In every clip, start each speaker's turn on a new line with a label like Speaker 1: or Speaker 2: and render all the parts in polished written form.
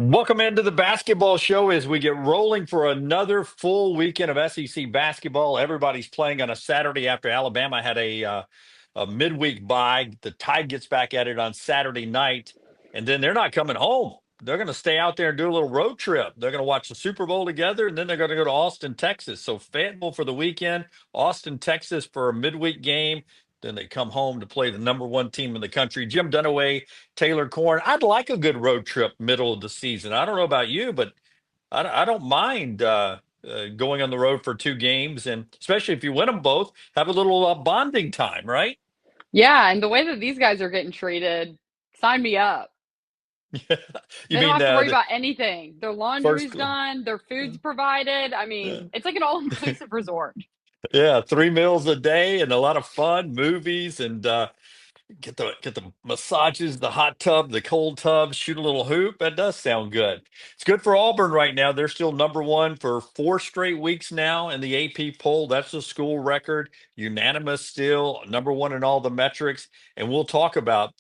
Speaker 1: Welcome into the basketball show as we get rolling for another full weekend of SEC basketball. Everybody's playing on a Saturday after Alabama had a midweek bye. The Tide gets back at it on Saturday night, and then they're not coming home. They're going to stay out there and do a little road trip. They're going to watch the Super Bowl together, and then they're going to go to Austin, Texas. So Fayetteville for the weekend, Austin, Texas for a midweek game. Then they come home to play the number one team in the country. Jim Dunaway, Taylor Korn. I'd like a good road trip middle of the season. I don't know about you, but I don't mind going on the road for two games, and especially if you win them both, have a little bonding time, right?
Speaker 2: Yeah, and the way that these guys are getting treated, sign me up.
Speaker 1: You
Speaker 2: They don't
Speaker 1: mean
Speaker 2: have to worry
Speaker 1: the
Speaker 2: about anything. Their
Speaker 1: first?
Speaker 2: laundry's done, their food's provided. I mean, it's like an all-inclusive resort.
Speaker 1: Yeah, three meals a day and a lot of fun, movies, and get the massages, the hot tub, the cold tub, shoot a little hoop. That does sound good. It's good for Auburn right now. They're still number one for four straight weeks now in the AP poll. That's a school record, unanimous still, number one in all the metrics. And we'll talk about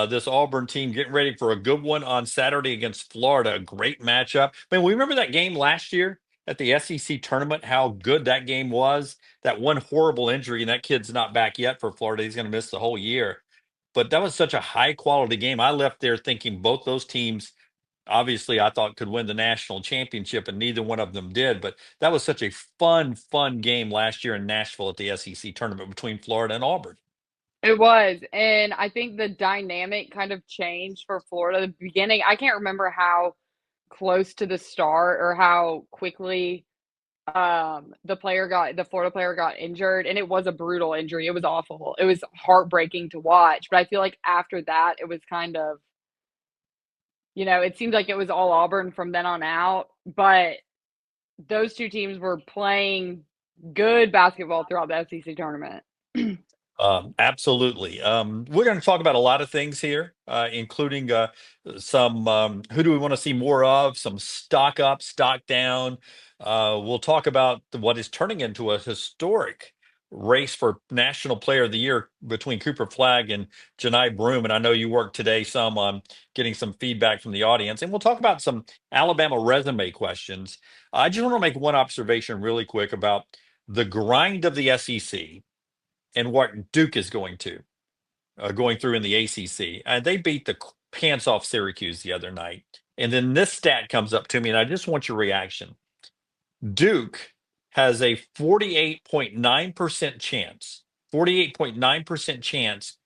Speaker 1: this Auburn team getting ready for a good one on Saturday against Florida. A great matchup. Man, we remember that game last year at the SEC tournament, how good that game was. That one horrible injury, and that kid's not back yet for Florida. He's going to miss the whole year, but that was such a high quality game. I left there thinking both those teams, obviously, I thought could win the national championship, and neither one of them did. But that was such a fun game last year in Nashville at the SEC tournament between Florida and Auburn.
Speaker 2: It was, and I think the dynamic kind of changed for Florida. The beginning, I can't remember how close to the start or how quickly the Florida player got injured, and it was a brutal injury. It was awful. It was heartbreaking to watch. But I feel like after that, it was kind of, it seemed like it was all Auburn from then on out. But those two teams were playing good basketball throughout the SEC tournament.
Speaker 1: Absolutely. We're going to talk about a lot of things here, including some who do we want to see more of, some stock up, stock down. We'll talk about what is turning into a historic race for National Player of the Year between Cooper Flagg and Johni Broome. And I know you worked today some on getting some feedback from the audience. And we'll talk about some Alabama resume questions. I just want to make one observation really quick about the grind of the SEC and what Duke is going through in the ACC. They beat the pants off Syracuse the other night. And then this stat comes up to me, and I just want your reaction. Duke has a 48.9% chance, 48.9% chance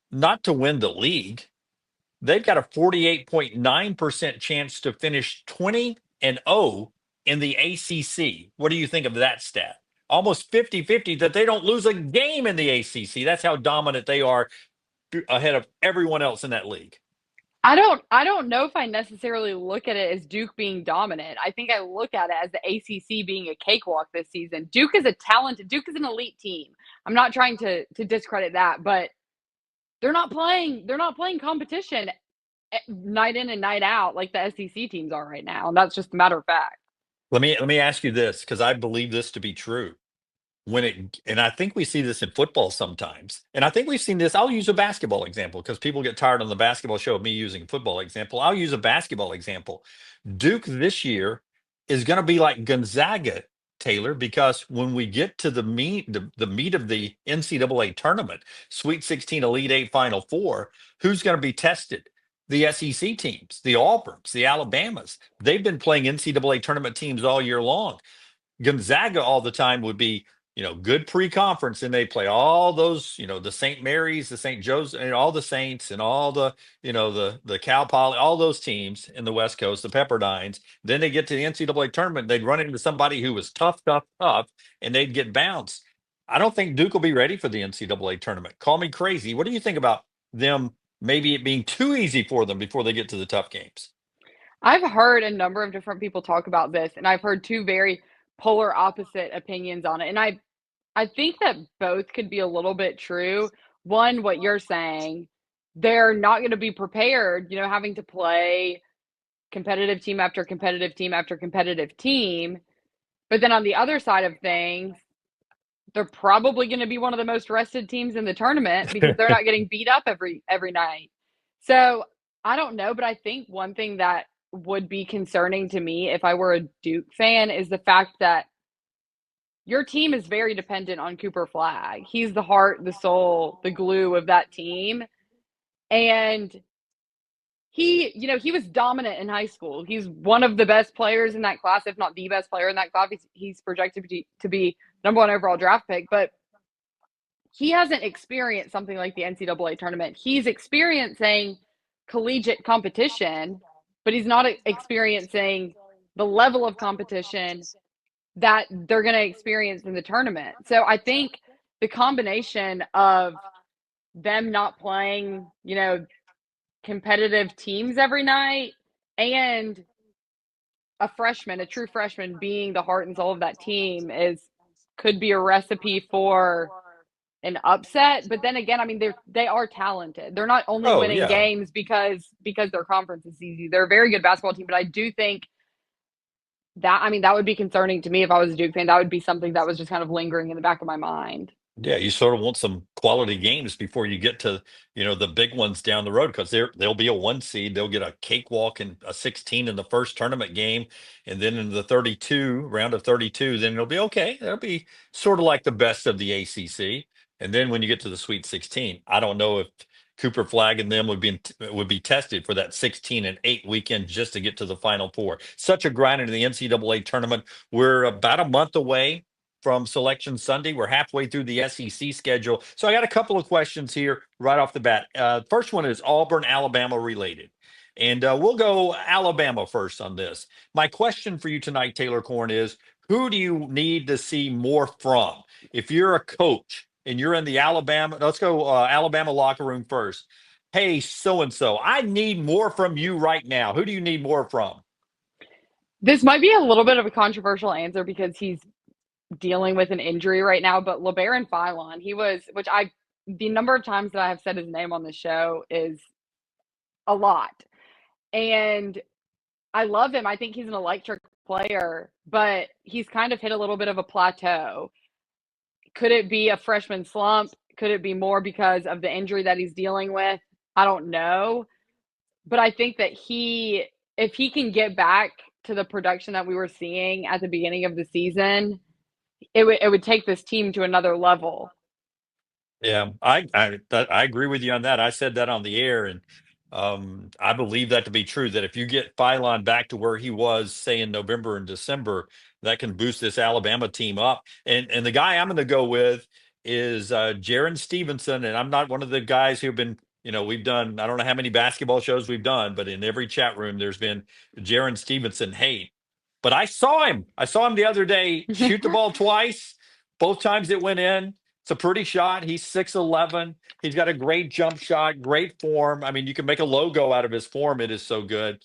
Speaker 1: not to win the league. They've got a 48.9% chance to finish 20-0 in the ACC. What do you think of that stat? Almost 50-50 that they don't lose a game in the ACC. That's how dominant they are ahead of everyone else in that league.
Speaker 2: I don't know if I necessarily look at it as Duke being dominant. I think I look at it as the ACC being a cakewalk this season. Duke is an elite team. I'm not trying to discredit that, but they're not playing competition night in and night out like the SEC teams are right now. And that's just a matter of fact.
Speaker 1: Let me ask you this, because I believe this to be true. And I think we see this in football sometimes. And I think we've seen this. I'll use a basketball example because people get tired on the basketball show of me using a football example. I'll use a basketball example. Duke this year is going to be like Gonzaga, Taylor, because when we get to the meat of the NCAA tournament, Sweet 16, Elite Eight, Final Four, who's going to be tested? The SEC teams, the Auburns, the Alabamas. They've been playing NCAA tournament teams all year long. Gonzaga all the time would be, good pre-conference, and they play all those, the St. Mary's, the St. Joe's, and all the Saints, and all the, the Cal Poly, all those teams in the West Coast, the Pepperdines. Then they get to the NCAA tournament, they'd run into somebody who was tough, and they'd get bounced. I don't think Duke will be ready for the NCAA tournament. Call me crazy. What do you think about them? Maybe it being too easy for them before they get to the tough games.
Speaker 2: I've heard a number of different people talk about this, and I've heard two very polar opposite opinions on it. And I think that both could be a little bit true. One, what you're saying, they're not going to be prepared, having to play competitive team after competitive team after competitive team. But then on the other side of things, they're probably going to be one of the most rested teams in the tournament because they're not getting beat up every night. So I don't know, but I think one thing that would be concerning to me if I were a Duke fan is the fact that your team is very dependent on Cooper Flagg. He's the heart, the soul, the glue of that team. And he was dominant in high school. He's one of the best players in that class, if not the best player in that class. He's projected to be number one overall draft pick, but he hasn't experienced something like the NCAA tournament. He's experiencing collegiate competition, but he's not experiencing the level of competition that they're going to experience in the tournament. So I think the combination of them not playing, competitive teams every night and a true freshman being the heart and soul of that team could be a recipe for an upset. But then again, I mean, they are talented. They're not only
Speaker 1: Oh
Speaker 2: winning
Speaker 1: yeah.
Speaker 2: games because their conference is easy. They're a very good basketball team, but I do think that would be concerning to me if I was a Duke fan. That would be something that was just kind of lingering in the back of my mind.
Speaker 1: Yeah, you sort of want some quality games before you get to, the big ones down the road because they'll be a one seed. They'll get a cakewalk and a 16 in the first tournament game, and then in the 32 round of 32, then it'll be okay. It'll be sort of like the best of the ACC. And then when you get to the Sweet 16, I don't know if Cooper Flag and them would be tested for that 16-8 weekend just to get to the Final Four. Such a grind in the NCAA tournament. We're about a month away from Selection Sunday. We're halfway through the SEC schedule. So I got a couple of questions here right off the bat. First one is Auburn, Alabama related. And we'll go Alabama first on this. My question for you tonight, Taylor Korn, is who do you need to see more from? If you're a coach and you're in the Alabama, let's go Alabama locker room first. Hey, so and so, I need more from you right now. Who do you need more from?
Speaker 2: This might be a little bit of a controversial answer because he's dealing with an injury right now, but LeBaron Philon, the number of times that I have said his name on the show is a lot. And I love him. I think he's an electric player, but he's kind of hit a little bit of a plateau. Could it be a freshman slump? Could it be more because of the injury that he's dealing with? I don't know. But I think that if he can get back to the production that we were seeing at the beginning of the season, it would take this team to another level.
Speaker 1: Yeah, I agree with you on that. I said that on the air, and I believe that to be true. That if you get Philon back to where he was, say in November and December, that can boost this Alabama team up. And the guy I'm going to go with is Jaron Stevenson. And I'm not one of the guys who've been, we've done I don't know how many basketball shows we've done, but in every chat room there's been Jaron Stevenson hate. But I saw him. I saw him the other day shoot the ball twice. Both times it went in. It's a pretty shot. He's 6'11". He's got a great jump shot, great form. I mean, you can make a logo out of his form. It is so good.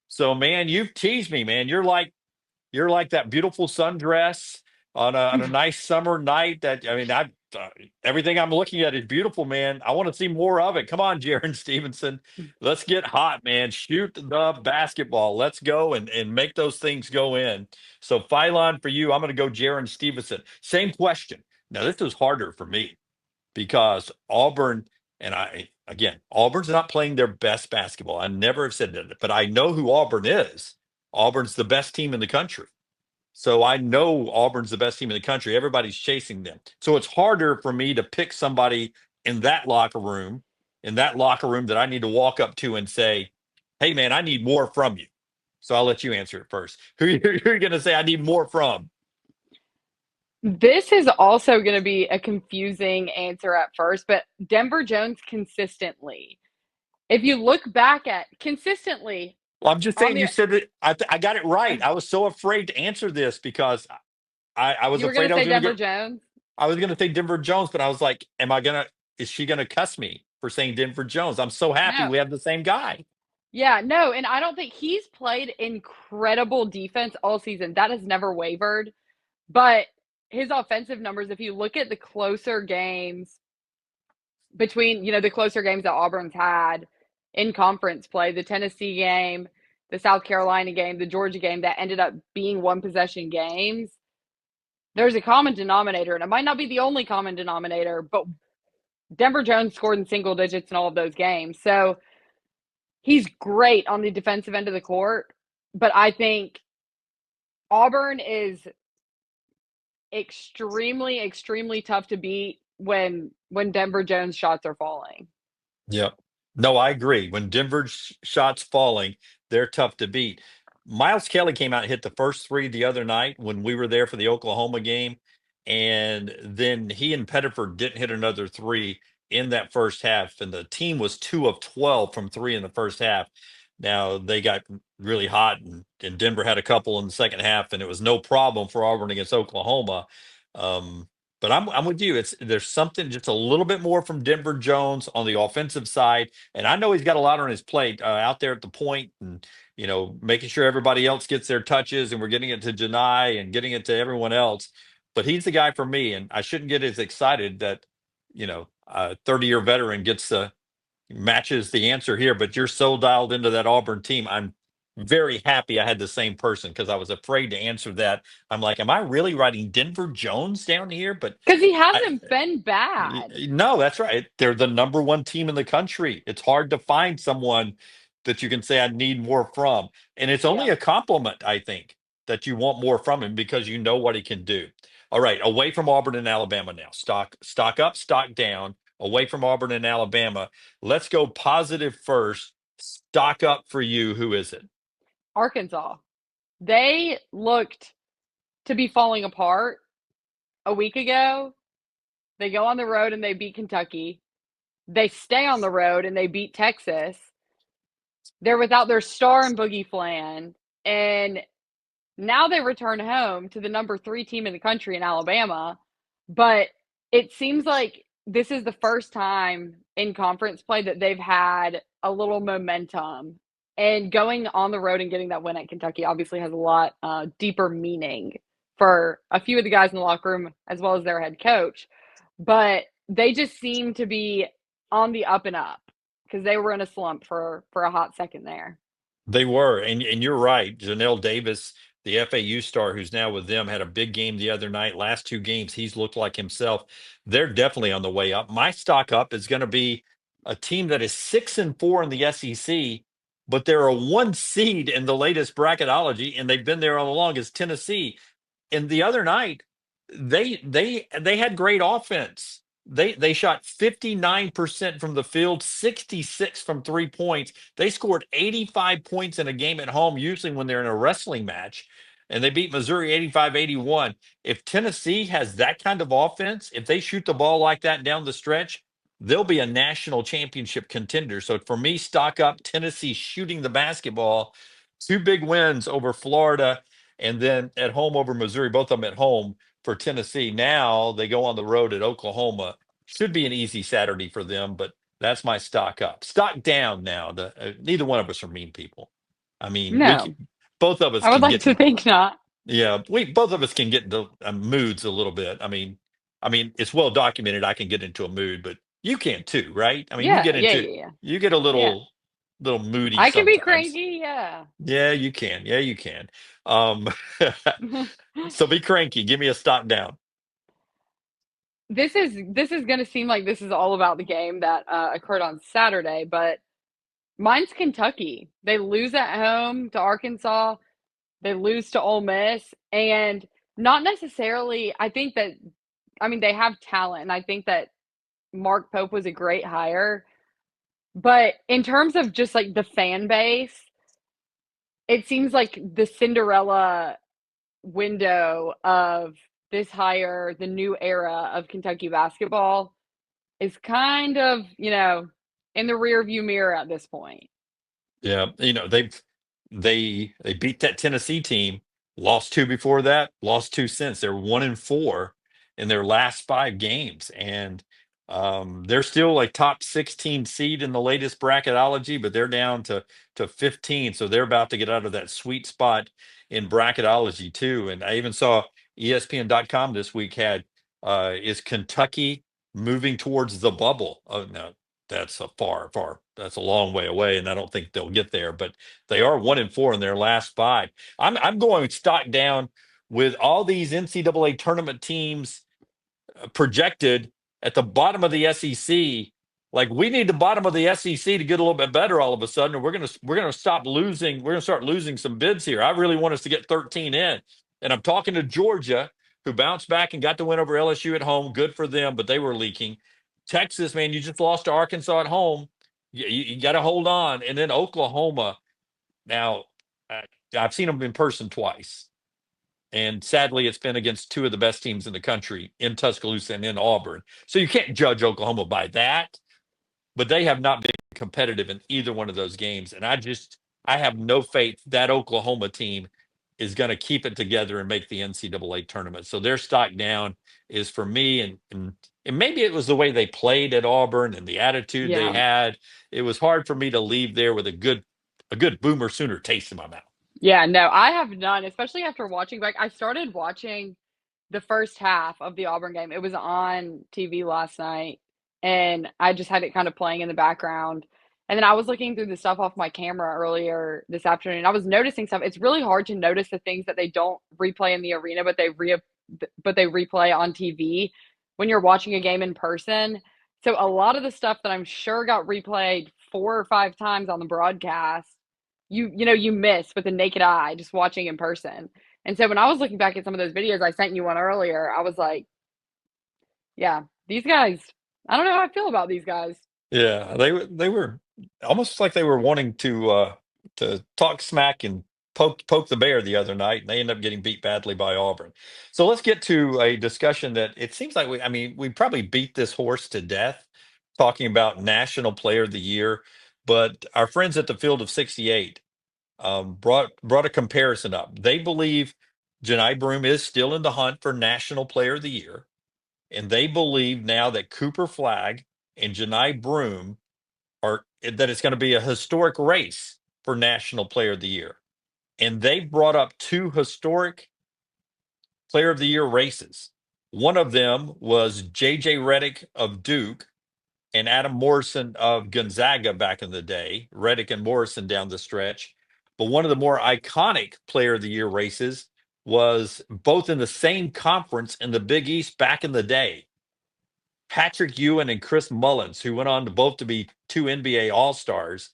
Speaker 1: So, man, you've teased me, man. You're like that beautiful sundress on a nice summer night. That I mean, everything I'm looking at is beautiful, man. I want to see more of it. Come on, Jaron Stevenson. Let's get hot, man. Shoot the basketball. Let's go and make those things go in. So, Philon for you, I'm going to go Jaron Stevenson. Same question. Now, this is harder for me because Auburn and Auburn's not playing their best basketball. I never have said that, but I know who Auburn is. Auburn's the best team in the country. So I know Auburn's the best team in the country. Everybody's chasing them. So it's harder for me to pick somebody in that locker room that I need to walk up to and say, "Hey, man, I need more from you." So I'll let you answer it first. Who you're going to say I need more from?
Speaker 2: This is also going to be a confusing answer at first, but Denver Jones consistently. If you look back at consistently
Speaker 1: Well, I'm just
Speaker 2: on
Speaker 1: saying
Speaker 2: the
Speaker 1: you said it. I got it right. I was so afraid to answer this because I was
Speaker 2: you were going
Speaker 1: afraid
Speaker 2: to
Speaker 1: I was
Speaker 2: say
Speaker 1: going to
Speaker 2: Denver
Speaker 1: get.
Speaker 2: Jones?
Speaker 1: I was going to say Denver Jones, but I was like, is she going to cuss me for saying Denver Jones? I'm so happy
Speaker 2: No.
Speaker 1: we have the same guy.
Speaker 2: Yeah, no, and I don't think he's played incredible defense all season. That has never wavered. But his offensive numbers, if you look at the closer games the closer games that Auburn's had in conference play, the Tennessee game, the South Carolina game, the Georgia game that ended up being one possession games, there's a common denominator, and it might not be the only common denominator, but Denver Jones scored in single digits in all of those games. So he's great on the defensive end of the court, but I think Auburn is extremely, extremely tough to beat when Denver Jones shots are falling.
Speaker 1: Yep. No, I agree. When Denver's shots falling, they're tough to beat. Miles Kelly came out and hit the first three the other night when we were there for the Oklahoma game. And then he and Pettiford didn't hit another three in that first half. And the team was 2 of 12 from three in the first half. Now they got really hot, and Denver had a couple in the second half, and it was no problem for Auburn against Oklahoma. Um, but I'm with you. There's something just a little bit more from Denver Jones on the offensive side, and I know he's got a lot on his plate out there at the point, and making sure everybody else gets their touches, and we're getting it to Janai and getting it to everyone else. But he's the guy for me, and I shouldn't get as excited that a 30-year veteran gets matches the answer here. But you're so dialed into that Auburn team. I'm very happy I had the same person because I was afraid to answer that. I'm like, am I really writing Denver Jones down here? But
Speaker 2: Because he
Speaker 1: I,
Speaker 2: hasn't been bad.
Speaker 1: no, that's right. They're the number one team in the country. It's hard to find someone that you can say I need more from. And it's only
Speaker 2: Yep.
Speaker 1: a compliment, I think, that you want more from him because you know what he can do. All right, away from Auburn and Alabama now. Stock up, stock down. Away from Auburn and Alabama. Let's go positive first. Stock up for you. Who is it?
Speaker 2: Arkansas. They looked to be falling apart a week ago. They go on the road and they beat Kentucky. They stay on the road and they beat Texas. They're without their star and Boogie Flan. And now they return home to the number 3 team in the country in Alabama. But it seems like this is the first time in conference play that they've had a little momentum. And going on the road and getting that win at Kentucky obviously has a lot deeper meaning for a few of the guys in the locker room as well as their head coach. But they just seem to be on the up and up because they were in a slump for a hot second there.
Speaker 1: They were, and you're right. Janelle Davis, the FAU star who's now with them, had a big game the other night. Last two games, he's looked like himself. They're definitely on the way up. My stock up is going to be a team that is 6-4 in the SEC, but they're a one seed in the latest bracketology, and they've been there all along. Is Tennessee. And the other night, they had great offense. They shot 59% from the field, 66 from 3 points. They scored 85 points in a game at home, usually when they're in a wrestling match, and they beat Missouri 85-81. If Tennessee has that kind of offense, if they shoot the ball like that down the stretch, they'll be a national championship contender. So for me, stock up Tennessee shooting the basketball. Two big wins over Florida and then at home over Missouri, both of them at home for Tennessee. Now they go on the road at Oklahoma. Should be an easy Saturday for them, but that's my stock up. Stock down now. Neither one of us are mean people. I mean,
Speaker 2: No,
Speaker 1: both of us
Speaker 2: I would
Speaker 1: can
Speaker 2: like
Speaker 1: get
Speaker 2: to think not.
Speaker 1: yeah, we both of us can get into moods a little bit. I mean, it's well documented. I can get into a mood, but you can too, right? I mean,
Speaker 2: Yeah, yeah, yeah, yeah.
Speaker 1: you get a
Speaker 2: Yeah.
Speaker 1: little moody
Speaker 2: I can be
Speaker 1: sometimes.
Speaker 2: cranky, yeah.
Speaker 1: Yeah, you can. Yeah, you can. Um, so be cranky. Give me a stock down.
Speaker 2: This is going to seem like this is all about the game that occurred on Saturday, but mine's Kentucky. They lose at home to Arkansas. They lose to Ole Miss, and not necessarily. I mean, they have talent, and I think that Mark Pope was a great hire. But in terms of just like the fan base, it seems like the Cinderella window of this hire, the new era of Kentucky basketball, is kind of, in the rear view mirror at this point.
Speaker 1: Yeah, they beat that Tennessee team, lost two before that, lost two since. They're 1-4 in their last five games, and they're still like top 16 seed in the latest bracketology, but they're down to 15, so they're about to get out of that sweet spot in bracketology too. And I even saw ESPN.com this week had is Kentucky moving towards the bubble? Oh no, that's a that's a long way away, and I don't think they'll get there. But they are 1-4 in their last five. I'm going stock down with all these NCAA tournament teams projected at the bottom of the SEC. Like we need the bottom of the SEC to get a little bit better all of a sudden, and we're gonna stop losing. We're gonna start losing some bids here. I really want us to get 13 in, and I'm talking to Georgia, who bounced back and got the win over LSU at home. Good for them, but they were leaking. Texas, man, you just lost to Arkansas at home. You got to hold on, and then Oklahoma. Now, uh, I've seen them in person twice. And sadly, it's been against two of the best teams in the country in Tuscaloosa and in Auburn. So you can't judge Oklahoma by that, but they have not been competitive in either one of those games. And I have no faith that Oklahoma team is going to keep it together and make the NCAA tournament. So their stock down is for me. And maybe it was the way they played at Auburn and the attitude they
Speaker 2: Yeah.
Speaker 1: had. It was hard for me to leave there with a good Boomer Sooner taste in my mouth.
Speaker 2: Yeah, no, I have none, especially after watching, like, I started watching the first half of the Auburn game. It was on TV last night, and I just had it kind of playing in the background. And then I was looking through the stuff off my camera earlier this afternoon. I was noticing stuff. It's really hard to notice the things that they don't replay in the arena, but they replay on TV when you're watching a game in person. So a lot of the stuff that I'm sure got replayed 4 or 5 times on the broadcast, you miss with the naked eye just watching in person. And so when I was looking back at some of those videos, I sent you one earlier, I was like, yeah, these guys, I don't know how I feel about these guys.
Speaker 1: Yeah, they were almost like they were wanting to talk smack and poke the bear the other night, and they ended up getting beat badly by Auburn. So let's get to a discussion that it seems like I mean, we probably beat this horse to death talking about National Player of the Year, but our friends at the Field of 68 brought a comparison up. They believe Johni Broome is still in the hunt for National Player of the Year, and they believe now that Cooper Flagg and Johni Broome that it's going to be a historic race for National Player of the Year. And they brought up two historic Player of the Year races. One of them was J.J. Redick of Duke and Adam Morrison of Gonzaga back in the day, Redick and Morrison down the stretch. But one of the more iconic Player of the Year races was both in the same conference in the Big East back in the day. Patrick Ewing and Chris Mullins, who went on to both to be two NBA All-Stars.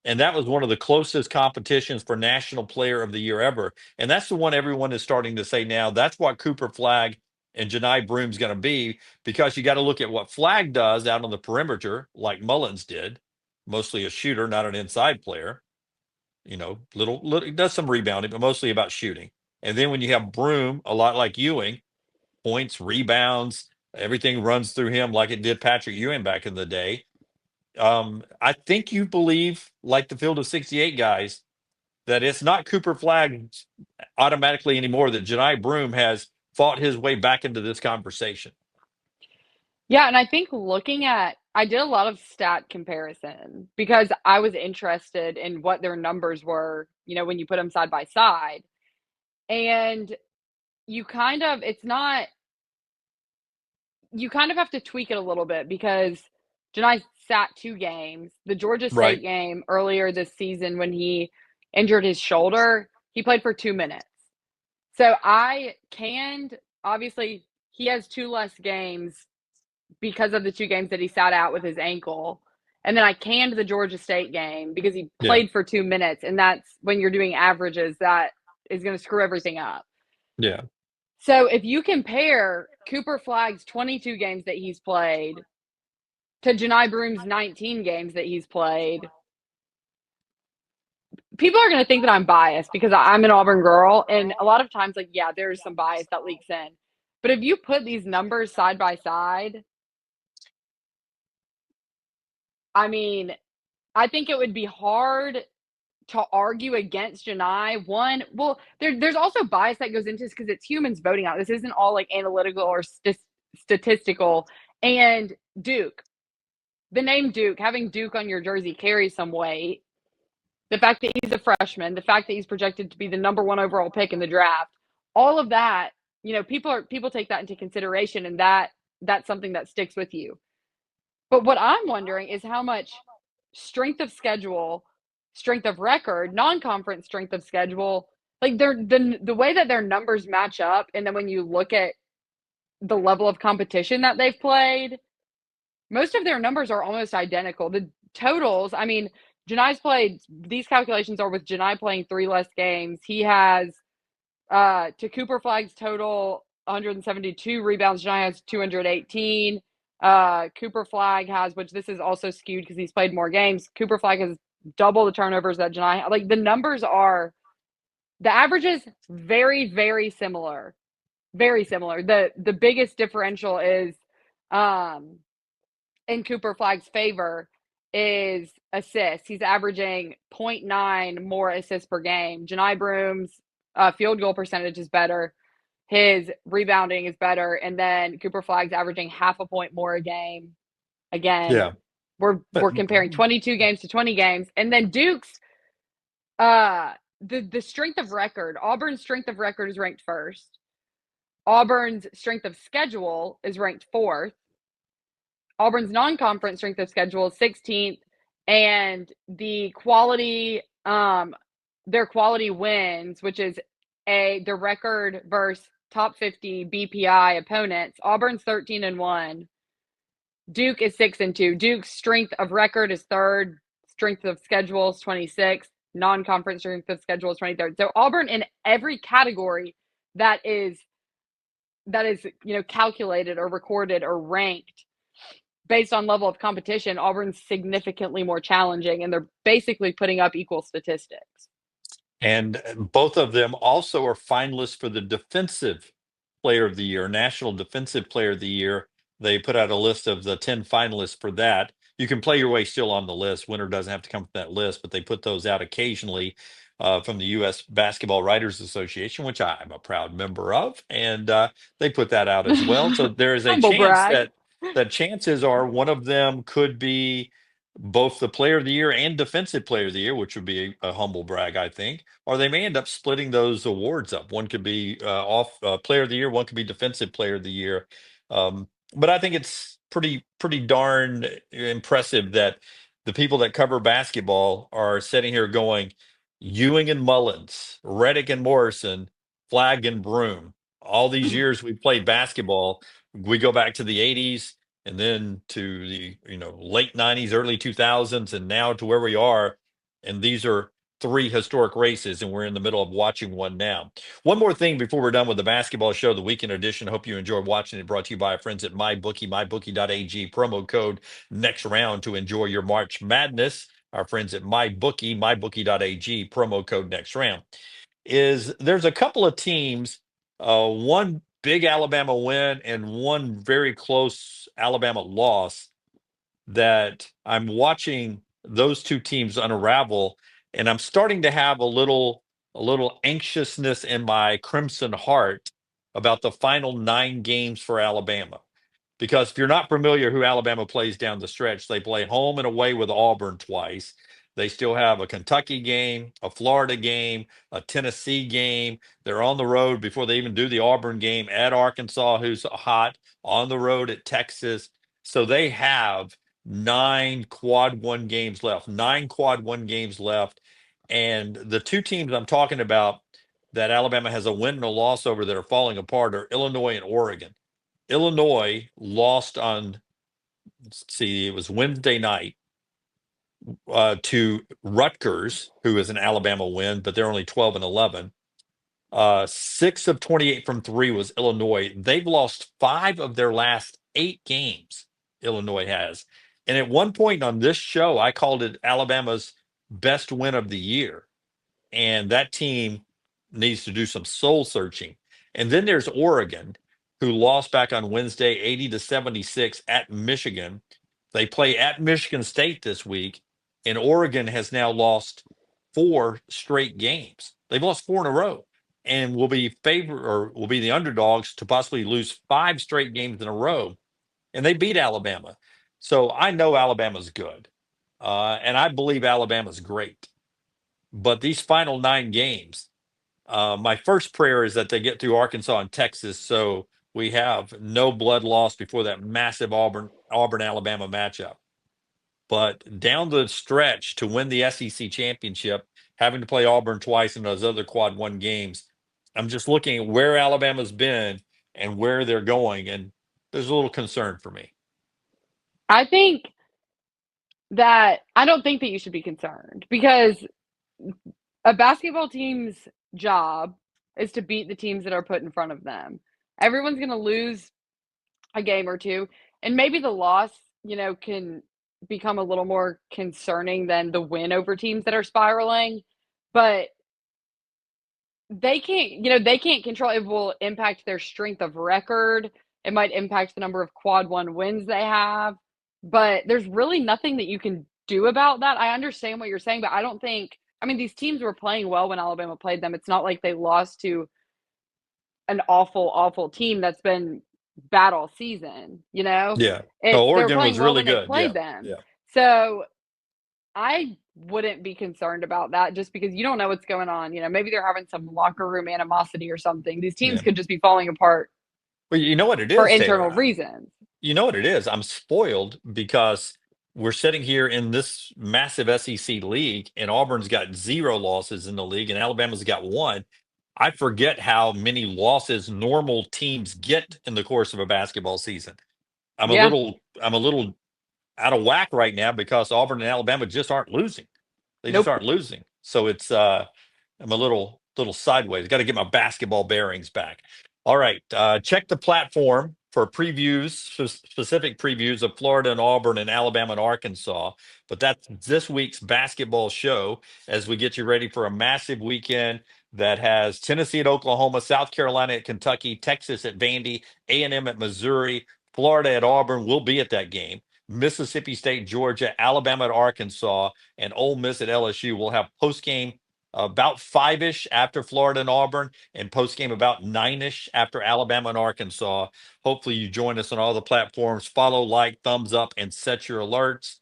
Speaker 1: And that was one of the closest competitions for National Player of the Year ever. And that's the one everyone is starting to say now. That's what Cooper Flagg and Johni Broome's going to be, because you got to look at what Flagg does out on the perimeter, like Mullins did, mostly a shooter, not an inside player. Little does some rebounding, but mostly about shooting. And then when you have Broome, a lot like Ewing, points, rebounds, everything runs through him like it did Patrick Ewing back in the day. I think you believe, like the Field of 68 guys, that it's not Cooper Flagg automatically anymore, that Johni Broome has fought his way back into this conversation.
Speaker 2: Yeah, and I think I did a lot of stat comparison because I was interested in what their numbers were, when you put them side by side. And it's not, you kind of have to tweak it a little bit because Janai sat 2 games. The Georgia State
Speaker 1: Right.
Speaker 2: game earlier this season when he injured his shoulder, he played for 2 minutes. So obviously, he has 2 less games because of the 2 games that he sat out with his ankle. And then I canned the Georgia State game because he
Speaker 1: Yeah.
Speaker 2: played for 2 minutes. And that's when you're doing averages, that is going to screw everything up.
Speaker 1: Yeah.
Speaker 2: So if you compare Cooper Flagg's 22 games that he's played to Johni Broome's 19 games that he's played, people are going to think that I'm biased because I'm an Auburn girl. And a lot of times, like, yeah, there's some bias that leaks in. But if you put these numbers side by side, I mean, I think it would be hard to argue against Janai. One, well, there's also bias that goes into this because it's humans voting out. This isn't all like analytical or statistical. And Duke, the name Duke, having Duke on your jersey carries some weight. The fact that he's a freshman, the fact that he's projected to be the #1 overall pick in the draft, all of that, people take that into consideration, and that's something that sticks with you. But what I'm wondering is how much strength of schedule, strength of record, non-conference strength of schedule, like the way that their numbers match up, and then when you look at the level of competition that they've played, most of their numbers are almost identical. The totals, I mean, Johni's played, these calculations are with Johni playing 3 less games. He has, to Cooper Flagg's total, 172 rebounds. Johni has 218. Cooper Flagg has, which this is also skewed because he's played more games. Cooper Flagg has double the turnovers that Johni, like the numbers are, the averages very, very similar. Very similar. The biggest differential is, um, in Cooper Flagg's favor is assists. He's averaging zero point 0.9 more assists per game. Johni Broome's field goal percentage is better. His rebounding is better. And then Cooper Flagg's averaging half a point more a game. Again,
Speaker 1: Yeah, but
Speaker 2: we're comparing 22 games to 20 games. And then Duke's uh the strength of record, Auburn's strength of record is ranked first. Auburn's strength of schedule is ranked fourth. Auburn's non-conference strength of schedule is 16th, and the quality, their quality wins, which is the record versus top 50 BPI opponents. Auburn's 13-1. Duke is 6-2. Duke's strength of record is third. Strength of schedule is 26th. Non-conference strength of schedule is 23rd. So Auburn in every category that is calculated or recorded or ranked based on level of competition, Auburn's significantly more challenging, and they're basically putting up equal statistics.
Speaker 1: and both of them also are finalists for the Defensive Player of the Year, National Defensive Player of the Year. They put out a list of the 10 finalists for that. You can play your way still on the list. Winner doesn't have to come from that list, but they put those out occasionally from the U.S. Basketball Writers Association, which I'm a proud member of, and they put that out as well. So there is a
Speaker 2: Humble
Speaker 1: chance
Speaker 2: brag.
Speaker 1: that chances are one of them could be both the Player of the Year and Defensive Player of the Year, which would be a humble brag, I think. Or they may end up splitting those awards up. One could be off Player of the Year, one could be Defensive Player of the Year. But I think it's pretty darn impressive that the people that cover basketball are sitting here going, Ewing and Mullins, Reddick and Morrison, Flagg and Broome. All these years we played basketball, we go back to the '80s and then to the late '90s, early 2000s, and now to where we are. And these are three historic races, and we're in the middle of watching one now. One more thing before we're done with the basketball show, the weekend edition. Hope you enjoyed watching it. Brought to you by our friends at MyBookie, mybookie.ag. Promo code next round to enjoy your March Madness. Our friends at MyBookie, mybookie.ag. Promo code next round. There's a couple of teams, one big Alabama win and one very close Alabama loss that I'm watching those two teams unravel, and I'm starting to have a little anxiousness in my crimson heart about the final 9 games for Alabama. Because if you're not familiar who Alabama plays down the stretch, they play home and away with Auburn twice. They still have a Kentucky game, a Florida game, a Tennessee game. They're on the road before they even do the Auburn game at Arkansas, who's hot, on the road at Texas. So they have 9 quad 1 games left, 9 quad 1 games left. And the two teams I'm talking about that Alabama has a win and a loss over that are falling apart are Illinois and Oregon. Illinois lost on, let's see, it was Wednesday night to Rutgers, who is an Alabama win, but they're only 12-11. 6 of 28 from three was Illinois. They've lost 5 of their last 8 games, Illinois has. And at one point on this show, I called it Alabama's best win of the year. And that team needs to do some soul searching. And then there's Oregon, who lost back on Wednesday 80-76 at Michigan. They play at Michigan State this week, and Oregon has now lost 4 straight games. They've lost 4 in a row and will be the underdogs to possibly lose 5 straight games in a row. And they beat Alabama. So I know Alabama's good. And I believe Alabama's great. But these final 9 games, my first prayer is that they get through Arkansas and Texas, so we have no blood loss before that massive Auburn Alabama matchup. But down the stretch to win the SEC championship, having to play Auburn twice in those other quad 1 games, I'm just looking at where Alabama's been and where they're going, and there's a little concern for me.
Speaker 2: I think that I don't think that you should be concerned because a basketball team's job is to beat the teams that are put in front of them. Everyone's going to lose a game or two, and maybe the loss, can become a little more concerning than the win over teams that are spiraling. But they can't control it. Will impact their strength of record. It might impact the number of quad one wins they have, but there's really nothing that you can do about that. I understand what you're saying, but I don't think, I mean, these teams were playing well when Alabama played them. It's not like they lost to an awful team that's been bad all season,
Speaker 1: Yeah. No,
Speaker 2: It's they were
Speaker 1: Oregon
Speaker 2: playing
Speaker 1: was
Speaker 2: well
Speaker 1: really
Speaker 2: when they
Speaker 1: good.
Speaker 2: played
Speaker 1: Yeah.
Speaker 2: them.
Speaker 1: Yeah.
Speaker 2: So I wouldn't be concerned about that just because you don't know what's going on. Maybe they're having some locker room animosity or something. These teams
Speaker 1: Yeah.
Speaker 2: could just be falling apart
Speaker 1: Well, you know what it
Speaker 2: for
Speaker 1: is,
Speaker 2: internal
Speaker 1: Taylor.
Speaker 2: reasons.
Speaker 1: You know what it is? I'm spoiled because we're sitting here in this massive SEC league, and Auburn's got 0 losses in the league, and Alabama's got one. I forget how many losses normal teams get in the course of a basketball season.
Speaker 2: Yeah.
Speaker 1: I'm a little out of whack right now because Auburn and Alabama just aren't losing. They just
Speaker 2: Nope.
Speaker 1: aren't losing. So I'm a little sideways. Got to get my basketball bearings back. All right, check the platform for previews, specific previews of Florida and Auburn and Alabama and Arkansas. But that's this week's basketball show as we get you ready for a massive weekend that has Tennessee at Oklahoma, South Carolina at Kentucky, Texas at Vandy, A&M at Missouri, Florida at Auburn. We'll be at that game. Mississippi State, Georgia, Alabama at Arkansas, and Ole Miss at LSU. We'll have post game about 5-ish after Florida and Auburn, and post game about 9-ish after Alabama and Arkansas. Hopefully, you join us on all the platforms. Follow, like, thumbs up, and set your alerts.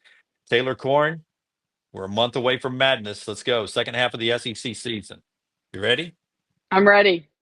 Speaker 1: Taylor Korn, we're a month away from madness. Let's go. Second half of the SEC season. You ready?
Speaker 2: I'm ready.